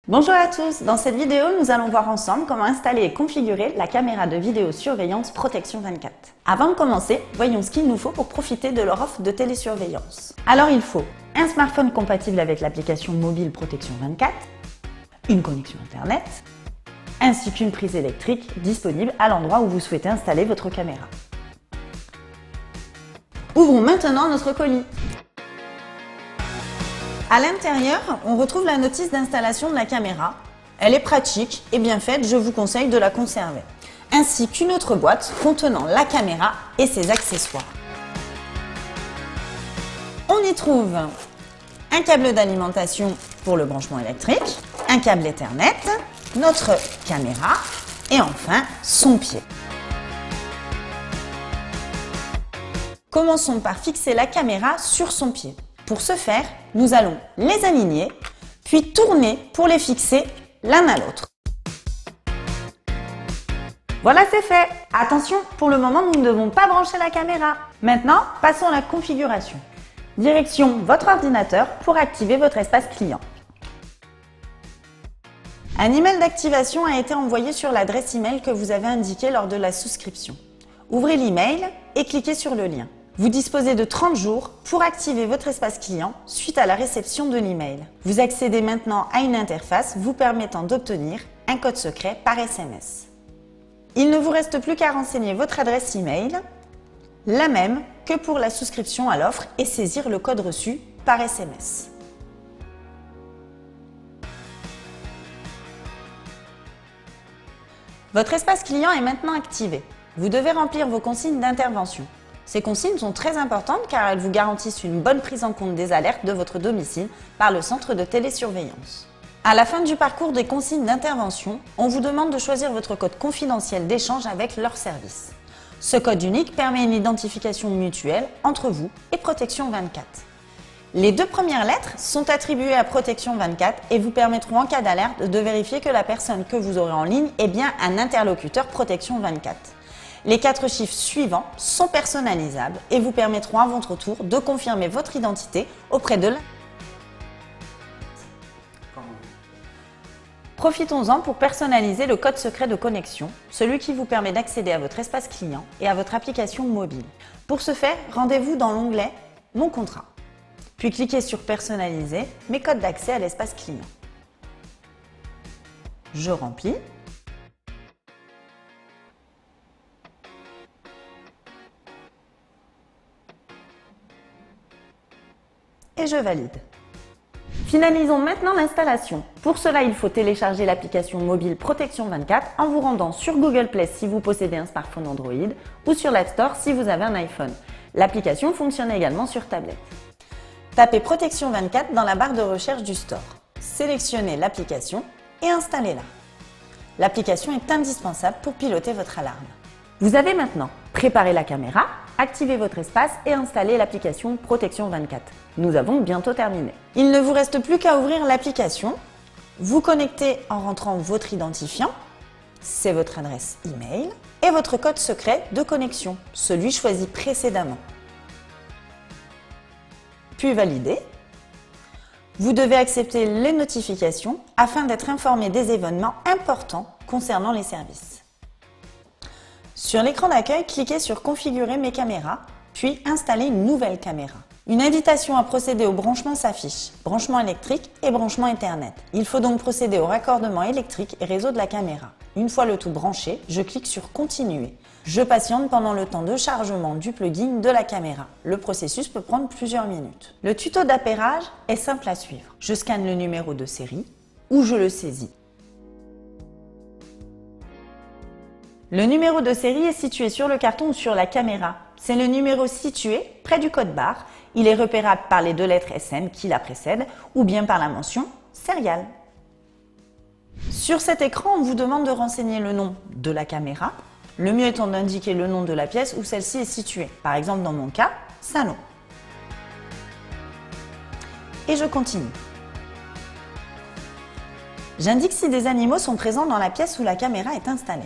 Bonjour à tous, dans cette vidéo, nous allons voir ensemble comment installer et configurer la caméra de vidéosurveillance Protection 24. Avant de commencer, voyons ce qu'il nous faut pour profiter de leur offre de télésurveillance. Alors il faut un smartphone compatible avec l'application mobile Protection 24, une connexion internet, ainsi qu'une prise électrique disponible à l'endroit où vous souhaitez installer votre caméra. Ouvrons maintenant notre colis. À l'intérieur, on retrouve la notice d'installation de la caméra. Elle est pratique et bien faite, je vous conseille de la conserver. Ainsi qu'une autre boîte contenant la caméra et ses accessoires. On y trouve un câble d'alimentation pour le branchement électrique, un câble Ethernet, notre caméra et enfin son pied. Commençons par fixer la caméra sur son pied. Pour ce faire, nous allons les aligner, puis tourner pour les fixer l'un à l'autre. Voilà, c'est fait. Attention, pour le moment, nous ne devons pas brancher la caméra. Maintenant, passons à la configuration. Direction votre ordinateur pour activer votre espace client. Un email d'activation a été envoyé sur l'adresse email que vous avez indiquée lors de la souscription. Ouvrez l'email et cliquez sur le lien. Vous disposez de 30 jours pour activer votre espace client suite à la réception de l'email. Vous accédez maintenant à une interface vous permettant d'obtenir un code secret par SMS. Il ne vous reste plus qu'à renseigner votre adresse email, la même que pour la souscription à l'offre, et saisir le code reçu par SMS. Votre espace client est maintenant activé. Vous devez remplir vos consignes d'intervention. Ces consignes sont très importantes car elles vous garantissent une bonne prise en compte des alertes de votre domicile par le centre de télésurveillance. À la fin du parcours des consignes d'intervention, on vous demande de choisir votre code confidentiel d'échange avec leur service. Ce code unique permet une identification mutuelle entre vous et Protection 24. Les deux premières lettres sont attribuées à Protection 24 et vous permettront en cas d'alerte de vérifier que la personne que vous aurez en ligne est bien un interlocuteur Protection 24. Les 4 chiffres suivants sont personnalisables et vous permettront à votre tour de confirmer votre identité auprès de la... Profitons-en pour personnaliser le code secret de connexion, celui qui vous permet d'accéder à votre espace client et à votre application mobile. Pour ce faire, rendez-vous dans l'onglet « Mon contrat », puis cliquez sur « Personnaliser mes codes d'accès à l'espace client ». Je remplis. Et je valide. Finalisons maintenant l'installation. Pour cela, il faut télécharger l'application mobile Protection 24 en vous rendant sur Google Play si vous possédez un smartphone Android ou sur l'App Store si vous avez un iPhone. L'application fonctionne également sur tablette. Tapez Protection 24 dans la barre de recherche du store. Sélectionnez l'application et installez-la. L'application est indispensable pour piloter votre alarme. Vous avez maintenant préparé la caméra, activé votre espace et installé l'application Protection 24. Nous avons bientôt terminé. Il ne vous reste plus qu'à ouvrir l'application, vous connecter en rentrant votre identifiant, c'est votre adresse email, et votre code secret de connexion, celui choisi précédemment. Puis valider. Vous devez accepter les notifications afin d'être informé des événements importants concernant les services. Sur l'écran d'accueil, cliquez sur « Configurer mes caméras », puis « Installer une nouvelle caméra ». Une invitation à procéder au branchement s'affiche, branchement électrique et branchement Ethernet. Il faut donc procéder au raccordement électrique et réseau de la caméra. Une fois le tout branché, je clique sur « Continuer ». Je patiente pendant le temps de chargement du plugin de la caméra. Le processus peut prendre plusieurs minutes. Le tuto d'appairage est simple à suivre. Je scanne le numéro de série ou je le saisis. Le numéro de série est situé sur le carton ou sur la caméra. C'est le numéro situé près du code barre. Il est repérable par les 2 lettres SN qui la précèdent ou bien par la mention « Serial ». Sur cet écran, on vous demande de renseigner le nom de la caméra, le mieux étant d'indiquer le nom de la pièce où celle-ci est située. Par exemple, dans mon cas, salon. Et je continue. J'indique si des animaux sont présents dans la pièce où la caméra est installée.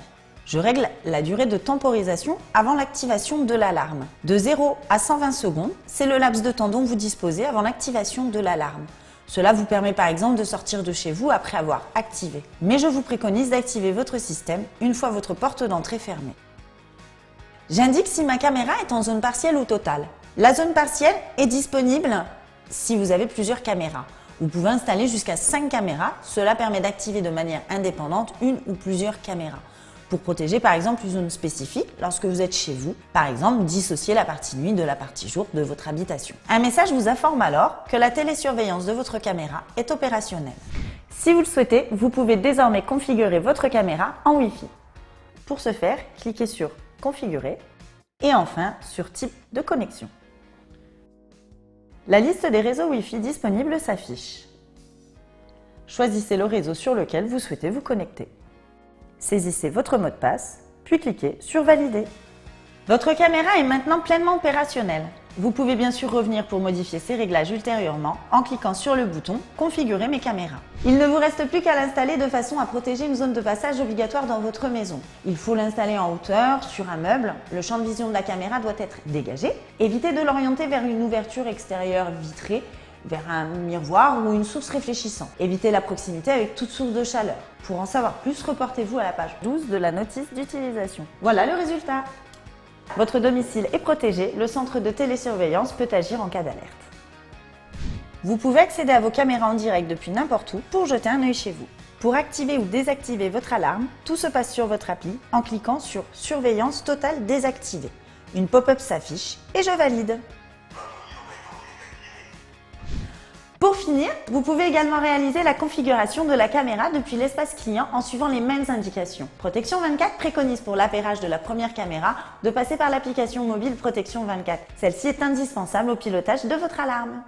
Je règle la durée de temporisation avant l'activation de l'alarme. De 0 à 120 secondes, c'est le laps de temps dont vous disposez avant l'activation de l'alarme. Cela vous permet par exemple de sortir de chez vous après avoir activé. Mais je vous préconise d'activer votre système une fois votre porte d'entrée fermée. J'indique si ma caméra est en zone partielle ou totale. La zone partielle est disponible si vous avez plusieurs caméras. Vous pouvez installer jusqu'à 5 caméras. Cela permet d'activer de manière indépendante une ou plusieurs caméras. Pour protéger par exemple une zone spécifique lorsque vous êtes chez vous, par exemple dissocier la partie nuit de la partie jour de votre habitation. Un message vous informe alors que la télésurveillance de votre caméra est opérationnelle. Si vous le souhaitez, vous pouvez désormais configurer votre caméra en Wi-Fi. Pour ce faire, cliquez sur Configurer et enfin sur Type de connexion. La liste des réseaux Wi-Fi disponibles s'affiche. Choisissez le réseau sur lequel vous souhaitez vous connecter. Saisissez votre mot de passe, puis cliquez sur Valider. Votre caméra est maintenant pleinement opérationnelle. Vous pouvez bien sûr revenir pour modifier ces réglages ultérieurement en cliquant sur le bouton « Configurer mes caméras ». Il ne vous reste plus qu'à l'installer de façon à protéger une zone de passage obligatoire dans votre maison. Il faut l'installer en hauteur, sur un meuble, le champ de vision de la caméra doit être dégagé. Évitez de l'orienter vers une ouverture extérieure vitrée, vers un miroir ou une source réfléchissante. Évitez la proximité avec toute source de chaleur. Pour en savoir plus, reportez-vous à la page 12 de la notice d'utilisation. Voilà le résultat. Votre domicile est protégé, le centre de télésurveillance peut agir en cas d'alerte. Vous pouvez accéder à vos caméras en direct depuis n'importe où pour jeter un œil chez vous. Pour activer ou désactiver votre alarme, tout se passe sur votre appli en cliquant sur « Surveillance totale désactivée ». Une pop-up s'affiche et je valide. Pour finir, vous pouvez également réaliser la configuration de la caméra depuis l'espace client en suivant les mêmes indications. Protection 24 préconise pour l'appairage de la première caméra de passer par l'application mobile Protection 24. Celle-ci est indispensable au pilotage de votre alarme.